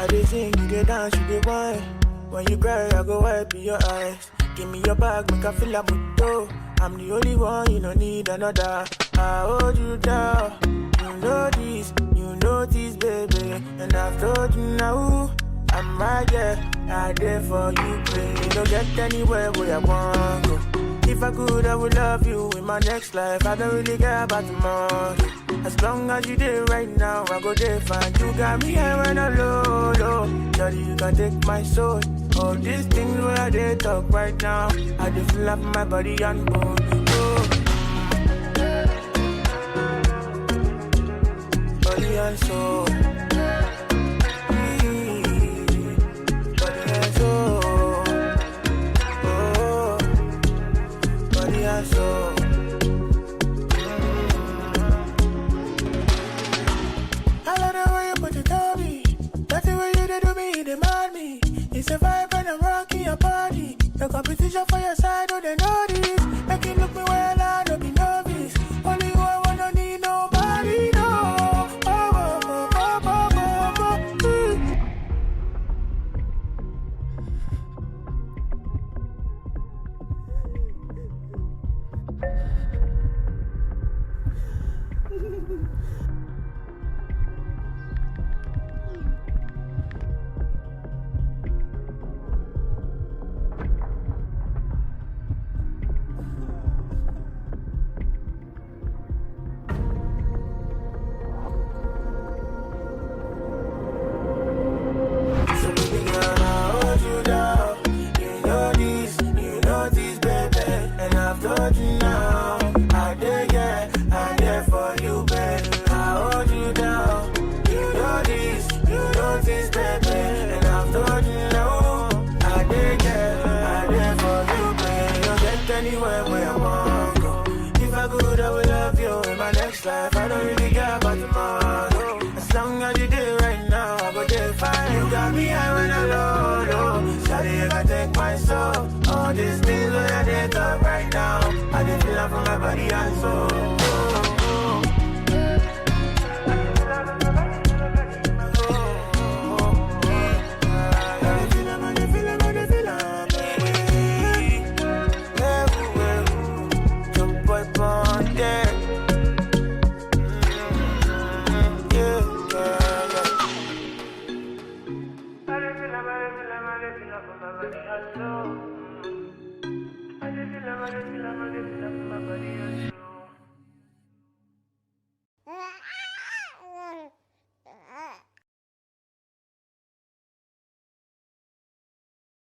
I dey sing, you dey dance, you dey whine. When you cry, I go wipe your eyes. Give me your bag, make I feel like muto. I'm the only one, you don't need another. I hold you down. You know this, baby. And I've told you now, I'm right there. I there for you, baby. Don't get anywhere where I want go. If I could, I would love you in my next life. I don't really care about tomorrow. As long as you there right now, I go there fine. You got me here when I'm low, low. Daddy, you can take my soul. All these things where I did talk right now, I just feel up my body and bone. Oh. Body and soul. Body and soul. Oh. Body and soul. I love the way you put it on me. That's the way you did to me, you demand me. It's a vibe and I'm rocking your body. No competition for your side, oh they know this. Make it look me well, I don't be novice. Only you I wanna need nobody, no. Oh, oh, oh, oh, oh, oh, oh. So baby girl, I hold you down. You know this, baby. And I've told you now, I dare, yeah, I dare for you, baby. I hold you down. You know this, baby. And I've told you now, I dare, yeah, I dare for you, baby. Don't get anywhere where I want go. If I could, I would love you in my next life. I don't really care about tomorrow. As long as you do right now, I go there fine. You got me high when I'm low, low. Shawty, you can take my soul. All these things where I did talk right now, I did feel up from my body and soul.